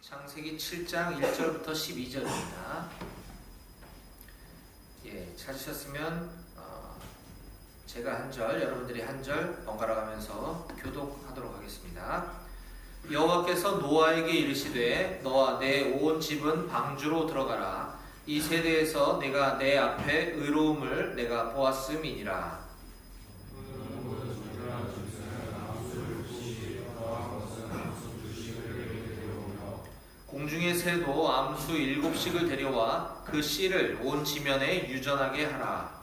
창세기 7장 1절부터 12절입니다. 찾으셨으면 제가 한 절, 여러분들이 한 절 번갈아 가면서 교독하도록 하겠습니다. 여호와께서 노아에게 이르시되 너와 내 온 집은 방주로 들어가라. 이 세대에서 내가 내 앞에 의로움을 내가 보았음이니라. 공중의 새도 암수 7씩을 데려와 그 씨를 온 지면에 유전하게 하라.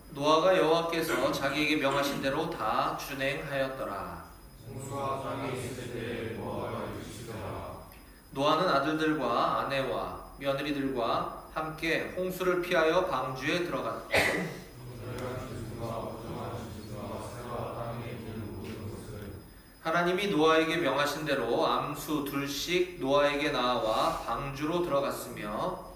노아가 여호와께서 자기에게 명하신 대로 다 준행하였더라. 노아는 아들들과 아내와 며느리들과 함께 홍수를 피하여 방주에 들어갔다. 하나님이 노아에게 명하신 대로 암수 2씩 노아에게 나와 방주로 들어갔으며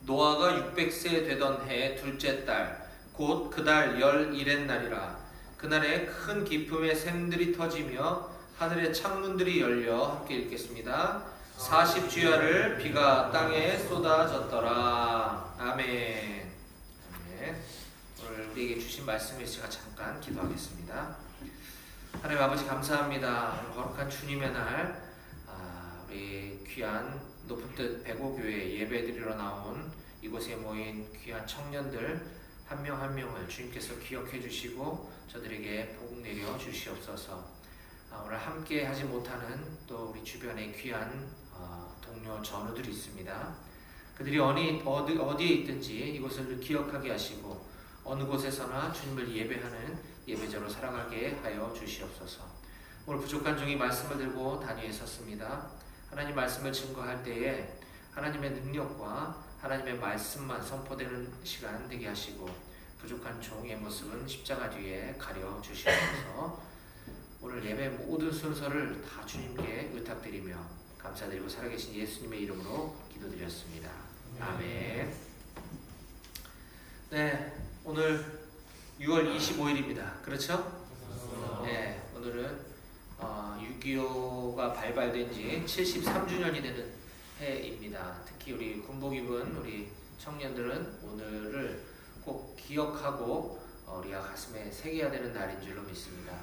노아가 600세 되던 해 둘째 달 곧 그달 11의 날이라. 그날에 큰 기품의 샘들이 터지며 하늘의 창문들이 열려. 함께 읽겠습니다. 40주야를 비가 땅에 쏟아졌더라. 아멘. 오늘 우리에게 주신 말씀을 제가 잠깐 기도하겠습니다. 하나님 아버지 감사합니다. 거룩한 주님의 날 우리 귀한 높은 뜻 백오교회 예배드리러 나온 이곳에 모인 귀한 청년들 한 명 한 명을 주님께서 기억해 주시고 저들에게 복 내려 주시옵소서. 오늘 함께 하지 못하는 또 우리 주변에 귀한 동료 전우들이 있습니다. 그들이 어디에 있든지 이곳을 기억하게 하시고 어느 곳에서나 주님을 예배하는 예배자로 살아가게 하여 주시옵소서. 오늘 부족한 종이 말씀을 들고 단위에 섰습니다. 하나님 말씀을 증거할 때에 하나님의 능력과 하나님의 말씀만 선포되는 시간 되게 하시고 부족한 종의 모습은 십자가 뒤에 가려 주시옵소서. 오늘 예배 모든 순서를 다 주님께 의탁드리며 감사드리고 살아계신 예수님의 이름으로 기도드렸습니다. 아멘. 네, 오늘 6월 25일입니다. 그렇죠? 네, 오늘은 6.25가 발발된 지 73주년이 되는 해입니다. 특히 우리 군복 입은 우리 청년들은 오늘을 꼭 기억하고 우리가 가슴에 새겨야 되는 날인 줄로 믿습니다.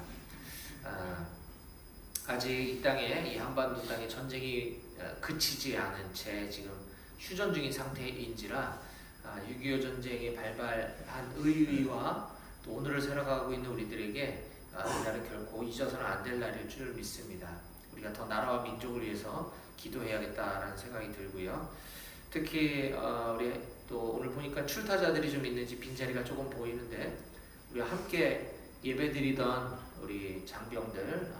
아직 이 땅에, 이 한반도 땅에 전쟁이 그치지 않은 채 지금 휴전 중인 상태인지라 6.25 전쟁이 발발한 의의와 또 오늘을 살아가고 있는 우리들에게 이날은 결코 잊어서는 안 될 날일 줄 믿습니다. 우리가 더 나라와 민족을 위해서 기도해야겠다라는 생각이 들고요. 특히 우리 또 오늘 보니까 출타자들이 좀 있는지 빈자리가 조금 보이는데 우리 함께 예배드리던 우리 장병들,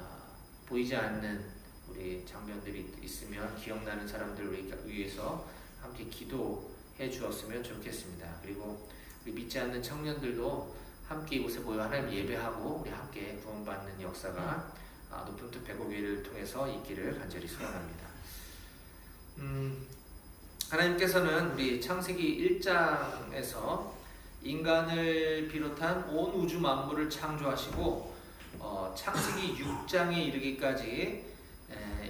보이지 않는 우리 장병들이 있으면 기억나는 사람들을 위해서 함께 기도해 주었으면 좋겠습니다. 그리고 우리 믿지 않는 청년들도 함께 이곳에 모여 하나님 예배하고 우리 함께 구원받는 역사가 높은 뜻 백오교회를 통해서 있기를 간절히 소원합니다. 하나님께서는 우리 창세기 1장에서 인간을 비롯한 온 우주 만물을 창조하시고 창세기 6장에 이르기까지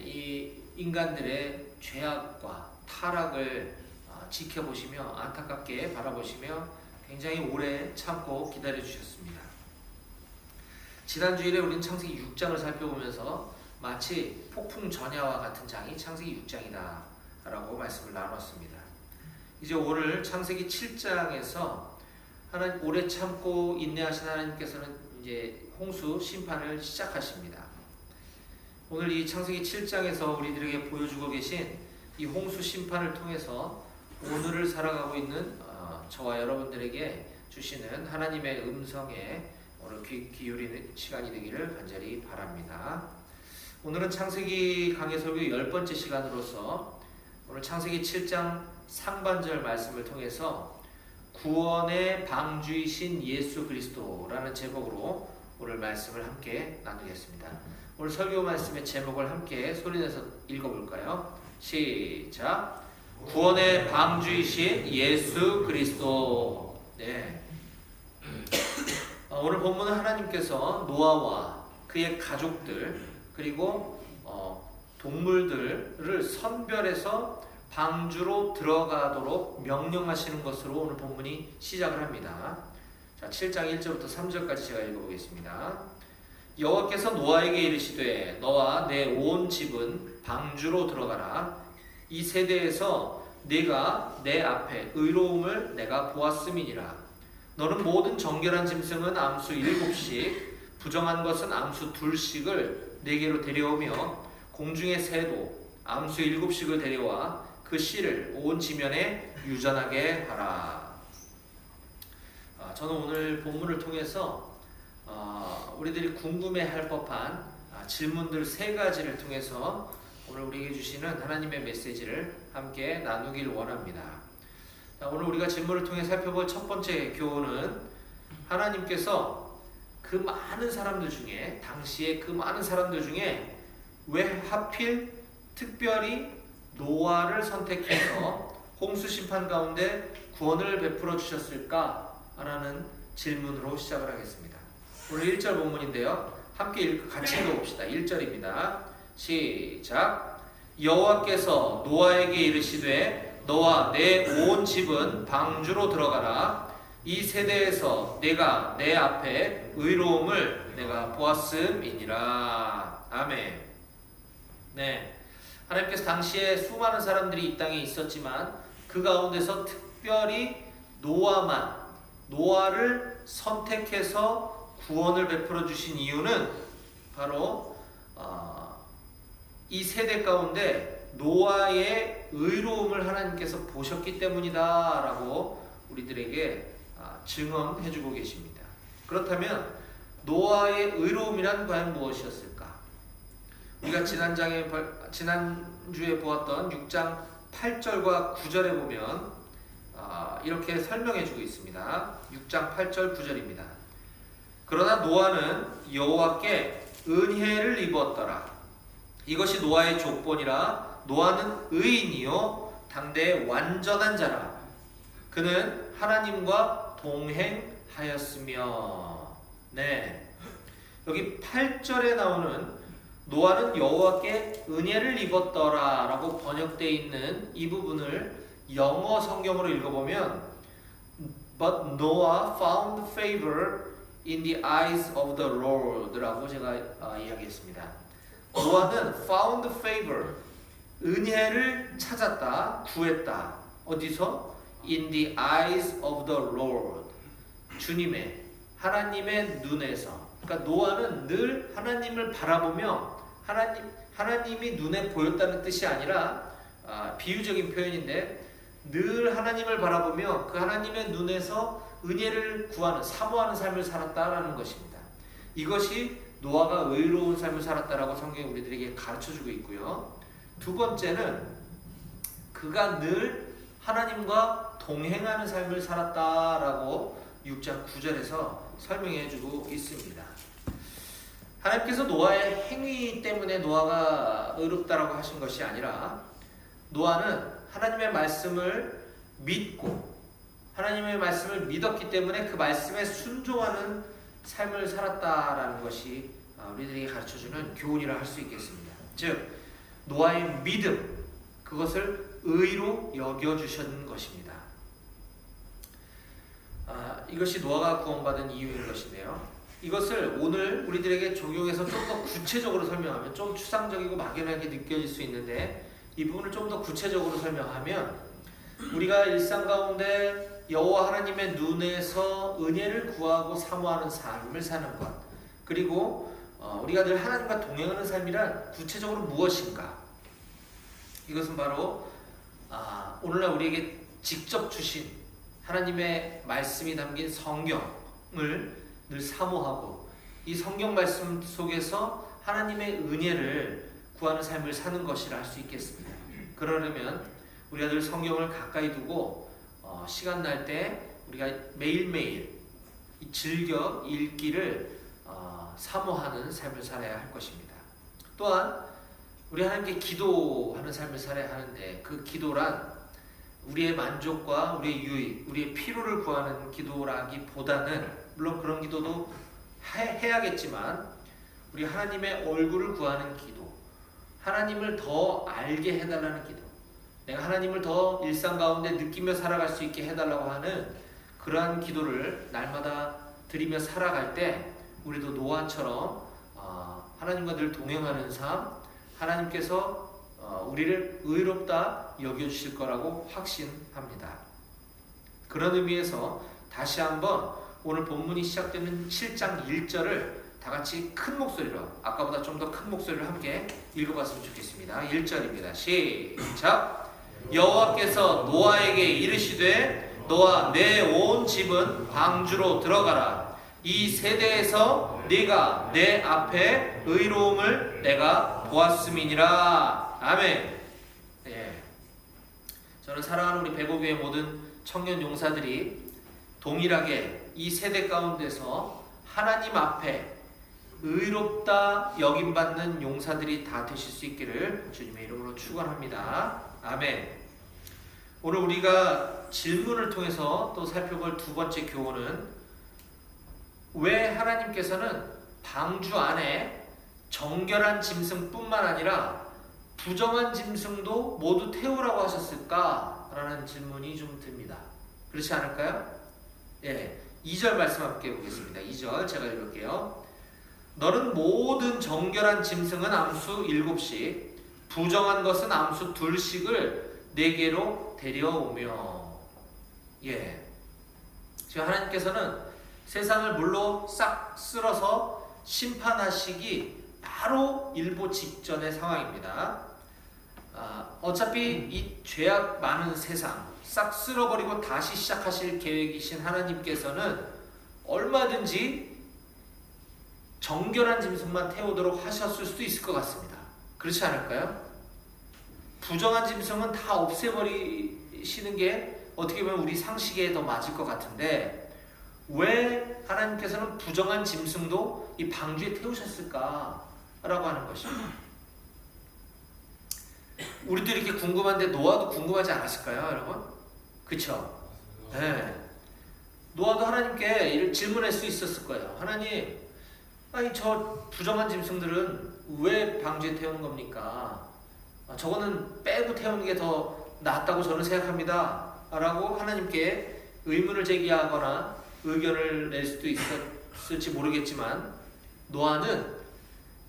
이 인간들의 죄악과 타락을 지켜보시며 안타깝게 바라보시며 굉장히 오래 참고 기다려주셨습니다. 지난주일에 우리는 창세기 6장을 살펴보면서 마치 폭풍 전야와 같은 장이 창세기 6장이다 라고 말씀을 나눴습니다. 이제 오늘 창세기 7장에서 하나님 오래 참고 인내하신 하나님께서는 이제 홍수 심판을 시작하십니다. 오늘 이 창세기 7장에서 우리들에게 보여주고 계신 이 홍수 심판을 통해서 오늘을 살아가고 있는 저와 여러분들에게 주시는 하나님의 음성에 오늘 귀 기울이는 시간이 되기를 간절히 바랍니다. 오늘은 창세기 강해 설교 10번째 시간으로서 오늘 창세기 7장 상반절 말씀을 통해서 구원의 방주이신 예수 그리스도라는 제목으로 오늘 말씀을 함께 나누겠습니다. 오늘 설교 말씀의 제목을 함께 소리내서 읽어볼까요? 시작! 구원의 방주이신 예수 그리스도. 네. 오늘 본문은 하나님께서 노아와 그의 가족들 그리고 동물들을 선별해서 방주로 들어가도록 명령하시는 것으로 오늘 본문이 시작을 합니다. 자, 7장 1절부터 3절까지 제가 읽어보겠습니다. 여호와께서 노아에게 이르시되 너와 내 온 집은 방주로 들어가라. 이 세대에서 네가 내 앞에 의로움을 내가 보았음이니라. 너는 모든 정결한 짐승은 암수 7씩 부정한 것은 암수 2씩을 내게로 데려오며 공중의 새도 암수 7씩을 데려와 그 씨를 온 지면에 유전하게 하라. 저는 오늘 본문을 통해서 우리들이 궁금해할 법한 질문들 3가지를 통해서 오늘 우리에게 주시는 하나님의 메시지를 함께 나누길 원합니다. 오늘 우리가 질문을 통해 살펴볼 첫 번째 교훈은 하나님께서 그 많은 사람들 중에 당시에 그 많은 사람들 중에 왜 하필 특별히 노아를 선택해서 홍수 심판 가운데 구원을 베풀어 주셨을까라는 질문으로 시작을 하겠습니다. 오늘 1절 본문인데요. 함께 같이 읽어봅시다. 1절입니다. 시작. 여호와께서 노아에게 이르시되 너와 내 온 집은 방주로 들어가라. 이 세대에서 내가 내 앞에 의로움을 내가 보았음이니라. 아멘. 네, 하나님께서 당시에 수많은 사람들이 이 땅에 있었지만 그 가운데서 특별히 노아를 선택해서 구원을 베풀어 주신 이유는 바로 이 세대 가운데 노아의 의로움을 하나님께서 보셨기 때문이다 라고 우리들에게 증언해 주고 계십니다. 그렇다면 노아의 의로움이란 과연 무엇이었을까? 우리가 지난주에 보았던 6장 8절과 9절에 보면 이렇게 설명해 주고 있습니다. 6장 8절 9절입니다. 그러나 노아는 여호와께 은혜를 입었더라. 이것이 노아의 족본이라. 노아는 의인이요 당대 완전한 자라. 그는 하나님과 동행하였으며. 네, 여기 8절에 나오는 노아는 여호와께 은혜를 입었더라 라고 번역되어 있는 이 부분을 영어 성경으로 읽어보면 But Noah found favor in the eyes of the Lord 라고 제가 이야기했습니다. 노아는 found favor, 은혜를 찾았다, 구했다. 어디서? In the eyes of the Lord, 주님의, 하나님의 눈에서. 그러니까 노아는 늘 하나님을 바라보며 하나님이 눈에 보였다는 뜻이 아니라 비유적인 표현인데 늘 하나님을 바라보며 그 하나님의 눈에서 은혜를 구하는, 사모하는 삶을 살았다라는 것입니다. 이것이 노아가 의로운 삶을 살았다라고 성경이 우리들에게 가르쳐주고 있고요. 두 번째는 그가 늘 하나님과 동행하는 삶을 살았다라고 6장 9절에서 설명해주고 있습니다. 하나님께서 노아의 행위 때문에 노아가 의롭다라고 하신 것이 아니라 노아는 하나님의 말씀을 믿고 하나님의 말씀을 믿었기 때문에 그 말씀에 순종하는 삶을 살았다라는 것이 우리들에게 가르쳐주는 교훈이라 할 수 있겠습니다. 즉 노아의 믿음, 그것을 의로 여겨주신 것입니다. 이것이 노아가 구원받은 이유인 것인데요. 이것을 오늘 우리들에게 적용해서 좀 더 구체적으로 설명하면 좀 추상적이고 막연하게 느껴질 수 있는데 이 부분을 좀 더 구체적으로 설명하면 우리가 일상 가운데 여호와 하나님의 눈에서 은혜를 구하고 사모하는 삶을 사는 것, 그리고 우리가 늘 하나님과 동행하는 삶이란 구체적으로 무엇인가? 이것은 바로 오늘날 우리에게 직접 주신 하나님의 말씀이 담긴 성경을 늘 사모하고 이 성경 말씀 속에서 하나님의 은혜를 구하는 삶을 사는 것이라 할 수 있겠습니다. 그러려면 우리가 늘 성경을 가까이 두고 시간 날 때 우리가 매일매일 즐겨 읽기를 사모하는 삶을 살아야 할 것입니다. 또한 우리 하나님께 기도하는 삶을 살아야 하는데 그 기도란 우리의 만족과 우리의 유익, 우리의 필요를 구하는 기도라기보다는, 물론 그런 기도도 해야겠지만, 우리 하나님의 얼굴을 구하는 기도, 하나님을 더 알게 해달라는 기도, 내가 하나님을 더 일상 가운데 느끼며 살아갈 수 있게 해달라고 하는 그러한 기도를 날마다 드리며 살아갈 때, 우리도 노아처럼 하나님과 늘 동행하는 삶, 하나님께서 우리를 의롭다 여겨주실 거라고 확신합니다. 그런 의미에서 다시 한번 오늘 본문이 시작되는 7장 1절을 다 같이 큰 목소리로, 아까보다 좀 더 큰 목소리로 함께 읽어봤으면 좋겠습니다. 1절입니다. 시작! 여호와께서 노아에게 이르시되 너와 내 온 집은 방주로 들어가라. 이 세대에서 네가 내 앞에 의로움을 내가 보았음이니라. 아멘. 예. 저는 사랑하는 우리 배고교의 모든 청년 용사들이 동일하게 이 세대 가운데서 하나님 앞에 의롭다 여김받는 용사들이 다 되실 수 있기를 주님의 이름으로 축원합니다. 아멘. 오늘 우리가 질문을 통해서 또 살펴볼 두 번째 교훈은, 왜 하나님께서는 방주 안에 정결한 짐승뿐만 아니라 부정한 짐승도 모두 태우라고 하셨을까? 라는 질문이 좀 듭니다. 그렇지 않을까요? 예, 2절 말씀 함께 보겠습니다. 2절 제가 읽을게요. 너는 모든 정결한 짐승은 암수 7씩, 부정한 것은 암수 2씩을 내게로 데려오며. 예, 지금 하나님께서는 세상을 물로 싹 쓸어서 심판하시기 바로 일보 직전의 상황입니다. 어차피 이 죄악 많은 세상 싹 쓸어버리고 다시 시작하실 계획이신 하나님께서는 얼마든지 정결한 짐승만 태우도록 하셨을 수도 있을 것 같습니다. 그렇지 않을까요? 부정한 짐승은 다 없애버리시는 게 어떻게 보면 우리 상식에 더 맞을 것 같은데, 왜 하나님께서는 부정한 짐승도 이 방주에 태우셨을까? 라고 하는 것입니다. 우리도 이렇게 궁금한데 노아도 궁금하지 않았을까요, 여러분? 그쵸? 네. 노아도 하나님께 이를 질문할 수 있었을 거예요. 하나님, 아니 저 부정한 짐승들은 왜 방주에 태우는 겁니까? 저거는 빼고 태우는 게 더 낫다고 저는 생각합니다. 라고 하나님께 의문을 제기하거나 의견을 낼 수도 있었을지 모르겠지만, 노아는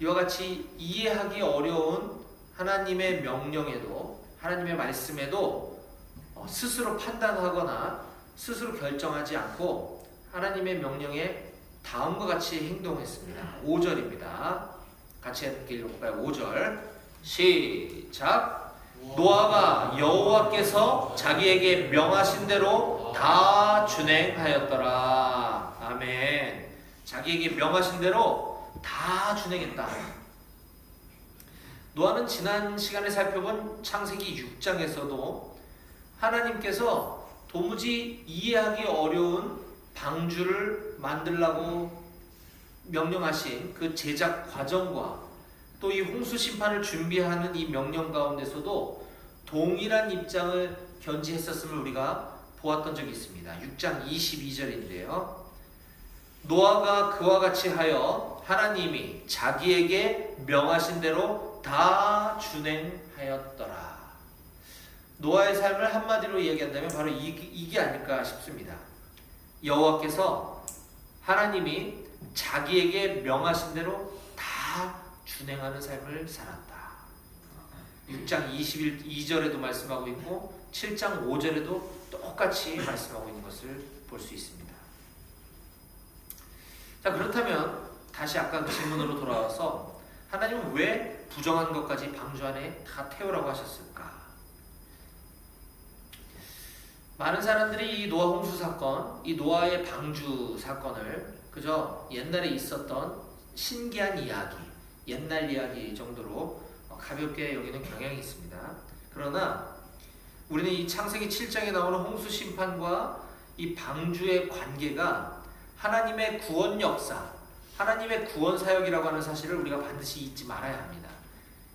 이와 같이 이해하기 어려운 하나님의 명령에도, 하나님의 말씀에도 스스로 판단하거나 스스로 결정하지 않고 하나님의 명령에 다음과 같이 행동했습니다. 5절입니다. 같이 함께 읽어볼까요? 5절 시작! 노아가 여호와께서 자기에게 명하신 대로 다 준행하였더라. 아멘. 자기에게 명하신 대로 다 준행했다. 노아는 지난 시간에 살펴본 창세기 6장에서도 하나님께서 도무지 이해하기 어려운 방주를 만들라고 명령하신 그 제작 과정과 또 이 홍수 심판을 준비하는 이 명령 가운데서도 동일한 입장을 견지했었음을 우리가 보았던 적이 있습니다. 6장 22절인데요. 노아가 그와 같이 하여 하나님이 자기에게 명하신 대로 다 준행하였더라. 노아의 삶을 한마디로 얘기한다면 바로 이게 아닐까 싶습니다. 여호와께서 하나님이 자기에게 명하신 대로 다 준행하는 삶을 살았다. 6장 22절에도 말씀하고 있고 7장 5절에도 똑같이 말씀하고 있는 것을 볼 수 있습니다. 자, 그렇다면 다시 아까 그 질문으로 돌아와서 하나님은 왜 부정한 것까지 방주 안에 다 태우라고 하셨을까? 많은 사람들이 이 노아 홍수 사건, 이 노아의 방주 사건을 그저 옛날에 있었던 신기한 이야기, 옛날 이야기 정도로 가볍게 여기는 경향이 있습니다. 그러나 우리는 이 창세기 7장에 나오는 홍수 심판과 이 방주의 관계가 하나님의 구원 역사, 하나님의 구원 사역이라고 하는 사실을 우리가 반드시 잊지 말아야 합니다.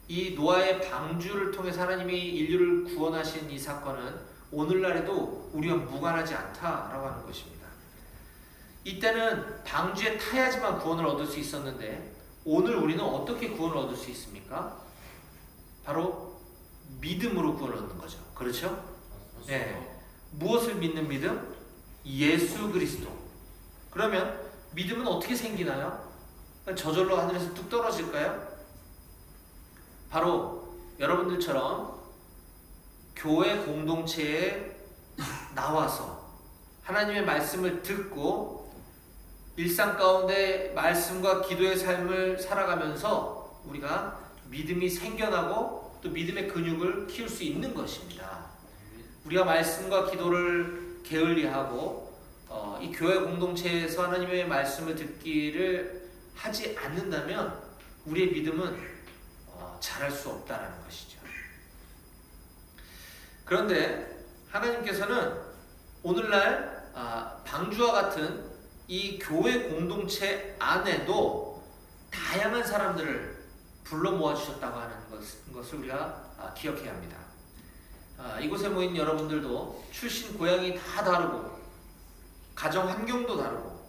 이 노아의 방주를 통해서 하나님이 인류를 구원하신 이 사건은 오늘날에도 우리와 무관하지 않다라고 하는 것입니다. 이때는 방주에 타야지만 구원을 얻을 수 있었는데 오늘 우리는 어떻게 구원을 얻을 수 있습니까? 바로 믿음으로 구원을 얻는 거죠. 그렇죠? 네. 무엇을 믿는 믿음? 예수 그리스도. 그러면 믿음은 어떻게 생기나요? 저절로 하늘에서 뚝 떨어질까요? 바로 여러분들처럼 교회 공동체에 나와서 하나님의 말씀을 듣고 일상 가운데 말씀과 기도의 삶을 살아가면서 우리가 믿음이 생겨나고 또 믿음의 근육을 키울 수 있는 것입니다. 우리가 말씀과 기도를 게을리하고 이 교회 공동체에서 하나님의 말씀을 듣기를 하지 않는다면 우리의 믿음은 자랄 수 없다라는 것이죠. 그런데 하나님께서는 오늘날 방주와 같은 이 교회 공동체 안에도 다양한 사람들을 불러 모아주셨다고 하는 것을 우리가 기억해야 합니다. 이곳에 모인 여러분들도 출신 고향이 다 다르고 가정 환경도 다르고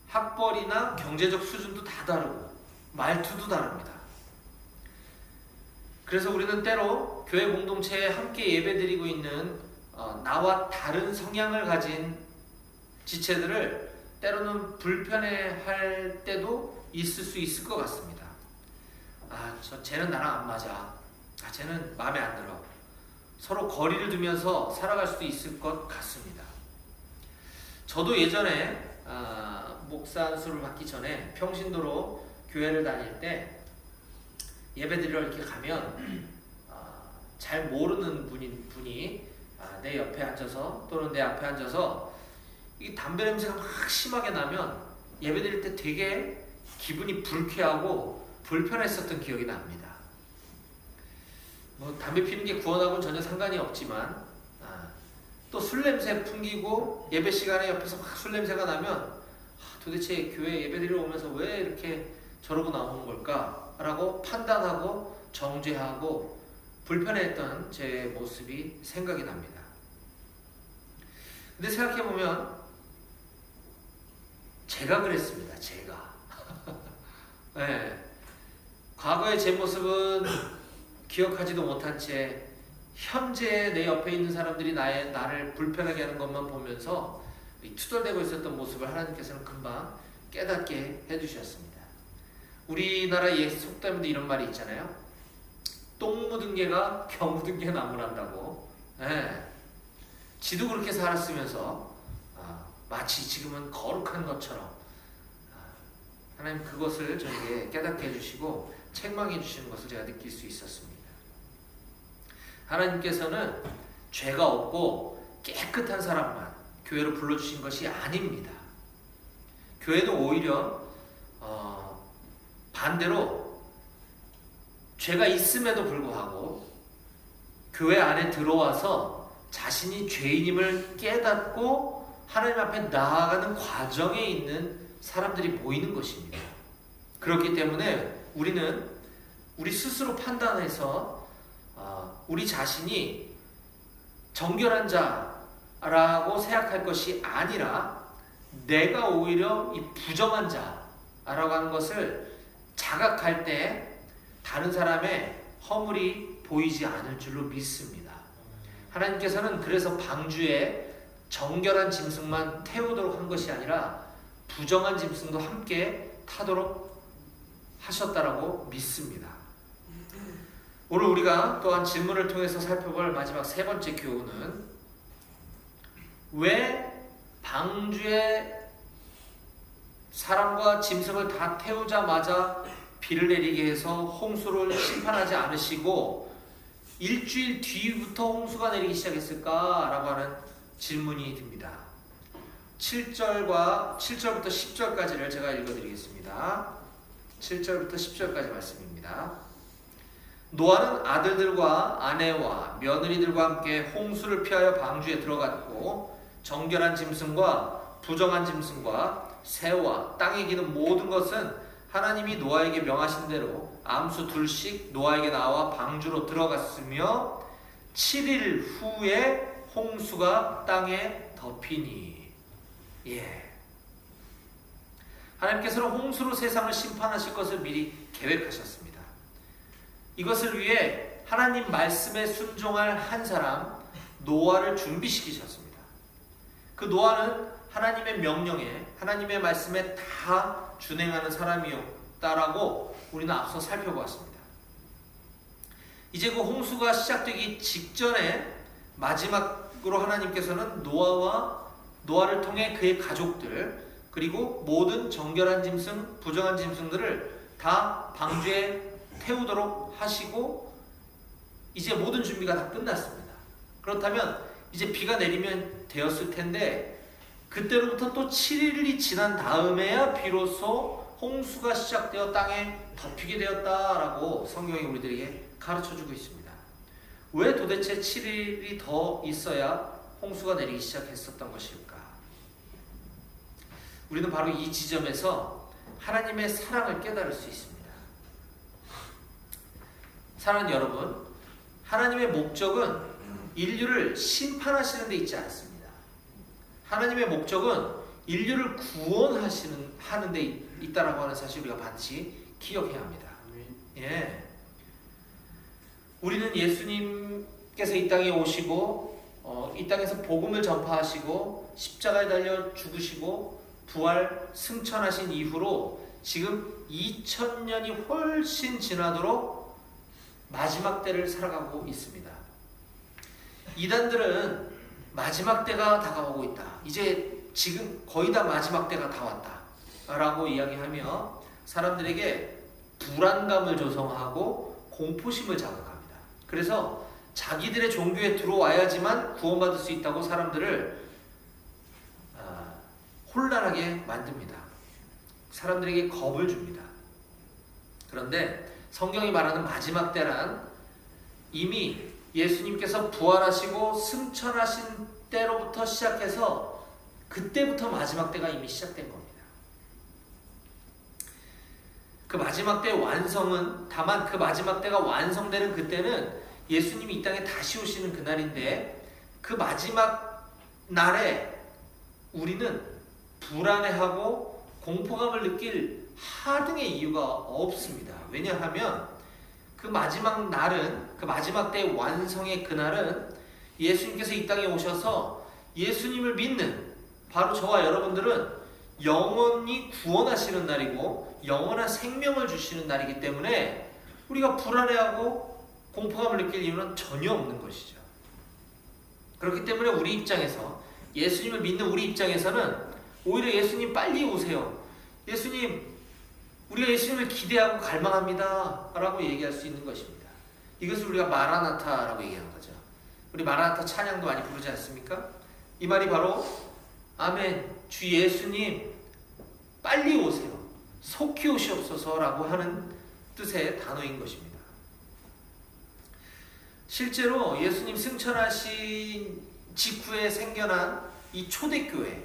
학벌이나 경제적 수준도 다 다르고 말투도 다릅니다. 그래서 우리는 때로 교회 공동체에 함께 예배드리고 있는 나와 다른 성향을 가진 지체들을 때로는 불편해할 때도 있을 수 있을 것 같습니다. 쟤는 나랑 안 맞아. 쟤는 마음에 안 들어. 서로 거리를 두면서 살아갈 수도 있을 것 같습니다. 저도 예전에 목사 안수를 받기 전에 평신도로 교회를 다닐 때 예배드리러 이렇게 가면 잘 모르는 분이 내 옆에 앉아서 또는 내 앞에 앉아서 이 담배 냄새가 막 심하게 나면 예배드릴 때 되게 기분이 불쾌하고 불편했었던 기억이 납니다. 담배 피는 게 구원하고는 전혀 상관이 없지만 또 술 냄새 풍기고 예배 시간에 옆에서 막 술 냄새가 나면 도대체 교회 예배드리러 오면서 왜 이렇게 저러고 나오는 걸까? 라고 판단하고 정죄하고 불편했던 제 모습이 생각이 납니다. 근데 생각해보면 제가 그랬습니다. 제가. 네. 과거의 제 모습은 기억하지도 못한 채 현재 내 옆에 있는 사람들이 나를 불편하게 하는 것만 보면서 투덜대고 있었던 모습을 하나님께서는 금방 깨닫게 해주셨습니다. 우리나라 속담에도 이런 말이 있잖아요. 똥 묻은 개가 겨 묻은 개 나무란다고. 네. 지도 그렇게 살았으면서 마치 지금은 거룩한 것처럼 하나님 그것을 저에게 깨닫게 해주시고 책망해 주시는 것을 제가 느낄 수 있었습니다. 하나님께서는 죄가 없고 깨끗한 사람만 교회로 불러주신 것이 아닙니다. 교회는 오히려 반대로 죄가 있음에도 불구하고 교회 안에 들어와서 자신이 죄인임을 깨닫고 하나님 앞에 나아가는 과정에 있는 사람들이 모이는 것입니다. 그렇기 때문에 우리는 우리 스스로 판단해서 우리 자신이 정결한 자라고 생각할 것이 아니라 내가 오히려 이 부정한 자라고 하는 것을 자각할 때 다른 사람의 허물이 보이지 않을 줄로 믿습니다. 하나님께서는 그래서 방주에 정결한 짐승만 태우도록 한 것이 아니라 부정한 짐승도 함께 타도록 하셨다라고 믿습니다. 오늘 우리가 또한 질문을 통해서 살펴볼 마지막 세 번째 교훈은 왜 방주에 사람과 짐승을 다 태우자마자 비를 내리게 해서 홍수를 심판하지 않으시고 일주일 뒤부터 홍수가 내리기 시작했을까라고 하는 질문이 듭니다. 7절부터 10절까지를 제가 읽어드리겠습니다. 7절부터 10절까지 말씀입니다. 노아는 아들들과 아내와 며느리들과 함께 홍수를 피하여 방주에 들어갔고 정결한 짐승과 부정한 짐승과 새와 땅에 기는 모든 것은 하나님이 노아에게 명하신 대로 암수 둘씩 노아에게 나와 방주로 들어갔으며 7일 후에 홍수가 땅에 덮이니. 예. 하나님께서는 홍수로 세상을 심판하실 것을 미리 계획하셨습니다. 이것을 위해 하나님 말씀에 순종할 한 사람 노아를 준비시키셨습니다. 그 노아는 하나님의 명령에, 하나님의 말씀에 다 준행하는 사람이었다라고 우리는 앞서 살펴보았습니다. 이제 그 홍수가 시작되기 직전에 마지막으로 하나님께서는 노아를 통해 그의 가족들, 그리고 모든 정결한 짐승, 부정한 짐승들을 다 방주에 태우도록 하시고 이제 모든 준비가 다 끝났습니다. 그렇다면 이제 비가 내리면 되었을 텐데 그때로부터 또 7일이 지난 다음에야 비로소 홍수가 시작되어 땅에 덮이게 되었다라고 성경이 우리들에게 가르쳐주고 있습니다. 왜 도대체 7일이 더 있어야 홍수가 내리기 시작했었던 것일까? 우리는 바로 이 지점에서 하나님의 사랑을 깨달을 수 있습니다. 사랑하는 여러분, 하나님의 목적은 인류를 심판하시는 데 있지 않습니다. 하나님의 목적은 인류를 구원하는 데 있다라고 하는 사실 우리가 반드시 기억해야 합니다. 예. 우리는 예수님께서 이 땅에 오시고 이 땅에서 복음을 전파하시고 십자가에 달려 죽으시고 부활 승천하신 이후로 지금 2000년이 훨씬 지나도록 마지막 때를 살아가고 있습니다. 이단들은 마지막 때가 다가오고 있다. 이제 지금 거의 다 마지막 때가 다 왔다 라고 이야기하며 사람들에게 불안감을 조성하고 공포심을 자극합니다. 그래서 자기들의 종교에 들어와야지만 구원받을 수 있다고 사람들을 혼란하게 만듭니다. 사람들에게 겁을 줍니다. 그런데 성경이 말하는 마지막 때란 이미 예수님께서 부활하시고 승천하신 때로부터 시작해서 그때부터 마지막 때가 이미 시작된 겁니다. 그 마지막 때의 완성은, 다만 그 마지막 때가 완성되는 그때는 예수님이 이 땅에 다시 오시는 그날인데 그 마지막 날에 우리는 불안해하고 공포감을 느낄 하등의 이유가 없습니다. 왜냐하면 그 마지막 날은, 그 마지막 때의 완성의 그날은 예수님께서 이 땅에 오셔서 예수님을 믿는 바로 저와 여러분들은 영원히 구원하시는 날이고 영원한 생명을 주시는 날이기 때문에 우리가 불안해하고 공포감을 느낄 이유는 전혀 없는 것이죠. 그렇기 때문에 우리 입장에서, 예수님을 믿는 우리 입장에서는 오히려 예수님 빨리 오세요, 예수님, 우리가 예수님을 기대하고 갈망합니다 라고 얘기할 수 있는 것입니다. 이것을 우리가 마라나타라고 얘기하는 거죠. 우리 마라나타 찬양도 많이 부르지 않습니까? 이 말이 바로 아멘, 주 예수님 빨리 오세요, 속히 오시옵소서 라고 하는 뜻의 단어인 것입니다. 실제로 예수님 승천하신 직후에 생겨난 이 초대교회,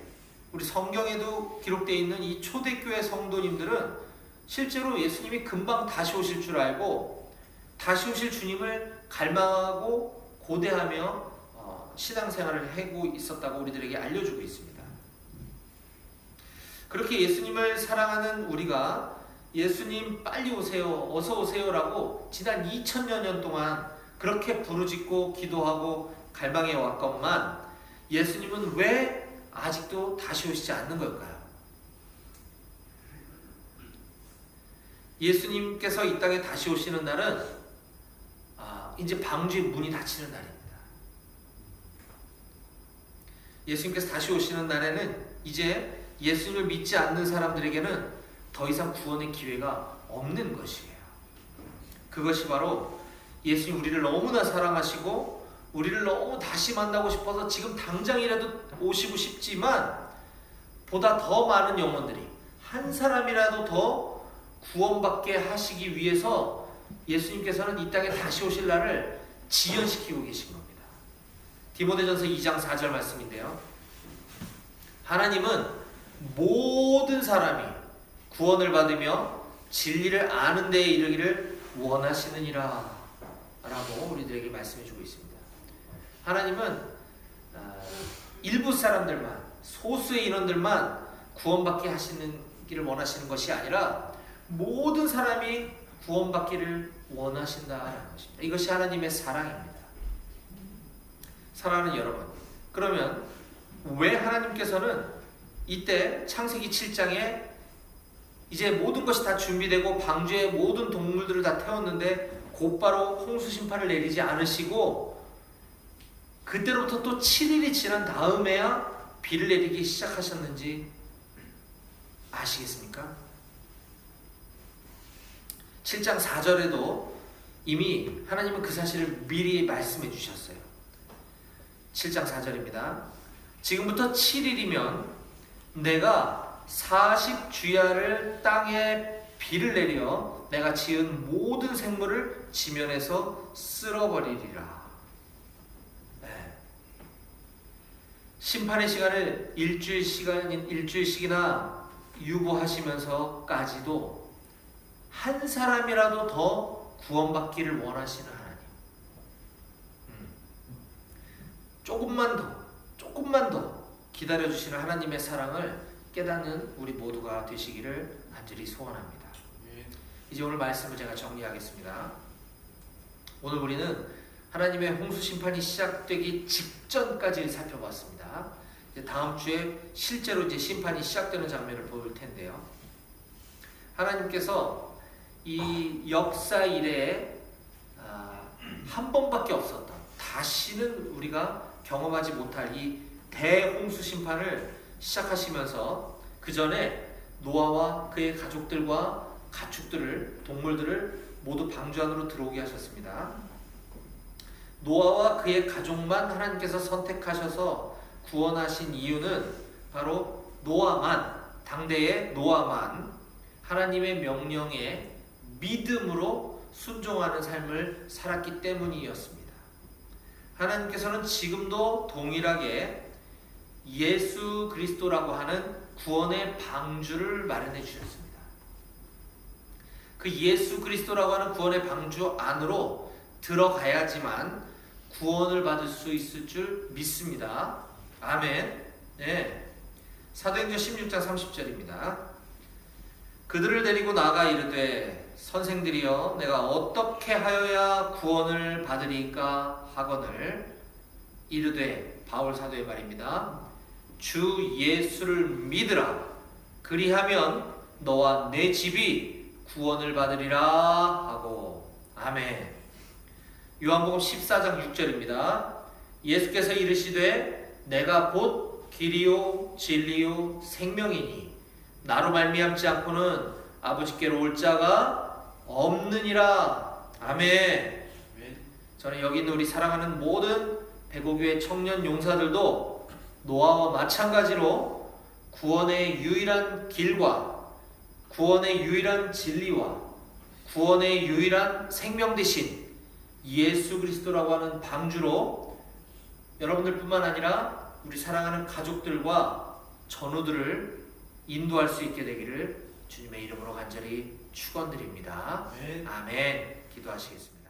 우리 성경에도 기록되어 있는 이 초대교회 성도님들은 실제로 예수님이 금방 다시 오실 줄 알고 다시 오실 주님을 갈망하고 고대하며 신앙생활을 하고 있었다고 우리들에게 알려주고 있습니다. 그렇게 예수님을 사랑하는 우리가 예수님 빨리 오세요, 어서 오세요 라고 지난 2000여 년 동안 그렇게 부르짖고 기도하고 갈망해 왔건만 예수님은 왜 아직도 다시 오시지 않는 걸까요? 예수님께서 이 땅에 다시 오시는 날은 이제 방주의 문이 닫히는 날입니다. 예수님께서 다시 오시는 날에는 이제 예수님을 믿지 않는 사람들에게는 더 이상 구원의 기회가 없는 것이에요. 그것이 바로 예수님 우리를 너무나 사랑하시고 우리를 너무 다시 만나고 싶어서 지금 당장이라도 오시고 싶지만 보다 더 많은 영혼들이 한 사람이라도 더 구원받게 하시기 위해서 예수님께서는 이 땅에 다시 오실 날을 지연시키고 계신 겁니다. 디모데전서 2장 4절 말씀인데요. 하나님은 모든 사람이 구원을 받으며 진리를 아는 데에 이르기를 원하시느니라 라고 우리들에게 말씀해 주고 있습니다. 하나님은 일부 사람들만, 소수의 인원들만 구원받게 하시기를 원하시는 것이 아니라 모든 사람이 구원받기를 원하신다는 것입니다. 이것이 하나님의 사랑입니다. 사랑하는 여러분, 그러면 왜 하나님께서는 이때 창세기 7장에 이제 모든 것이 다 준비되고 방주에 모든 동물들을 다 태웠는데 곧바로 홍수 심판을 내리지 않으시고 그때로부터 또 7일이 지난 다음에야 비를 내리기 시작하셨는지 아시겠습니까? 7장 4절에도 이미 하나님은 그 사실을 미리 말씀해 주셨어요. 7장 4절입니다. 지금부터 7일이면 내가 40주야를 땅에 비를 내려 내가 지은 모든 생물을 지면에서 쓸어버리리라. 네. 심판의 시간을 일주일씩이나 유보하시면서까지도 한 사람이라도 더 구원받기를 원하시는 하나님. 조금만 더 기다려주시는 하나님의 사랑을 깨닫는 우리 모두가 되시기를 간절히 소원합니다. 이제 오늘 말씀을 제가 정리하겠습니다. 오늘 우리는 하나님의 홍수 심판이 시작되기 직전까지 살펴봤습니다. 이제 다음 주에 실제로 이제 심판이 시작되는 장면을 볼 텐데요. 하나님께서 이 역사 이래에 한 번밖에 없었던, 다시는 우리가 경험하지 못할 이 대홍수 심판을 시작하시면서 그 전에 노아와 그의 가족들과 가축들을, 동물들을 모두 방주 안으로 들어오게 하셨습니다. 노아와 그의 가족만 하나님께서 선택하셔서 구원하신 이유는 바로 노아만, 당대의 노아만 하나님의 명령에 믿음으로 순종하는 삶을 살았기 때문이었습니다. 하나님께서는 지금도 동일하게 예수 그리스도라고 하는 구원의 방주를 마련해 주셨습니다. 그 예수 그리스도라고 하는 구원의 방주 안으로 들어가야지만 구원을 받을 수 있을 줄 믿습니다. 아멘. 네. 사도행전 16장 30절입니다. 그들을 데리고 나가 이르되 선생들이여 내가 어떻게 하여야 구원을 받으리까 하거늘 이르되, 바울 사도의 말입니다. 주 예수를 믿으라. 그리하면 너와 내 집이 구원을 받으리라 하고. 아멘. 요한복음 14장 6절입니다. 예수께서 이르시되 내가 곧 길이요 진리요 생명이니 나로 말미암지 않고는 아버지께로 올 자가 없느니라. 아멘. 저는 여기 있는 우리 사랑하는 모든 백오교회 청년 용사들도 노아와 마찬가지로 구원의 유일한 길과 구원의 유일한 진리와 구원의 유일한 생명 되신 예수 그리스도라고 하는 방주로 여러분들뿐만 아니라 우리 사랑하는 가족들과 전우들을 인도할 수 있게 되기를 주님의 이름으로 간절히 축원드립니다. 아멘. 기도하시겠습니다.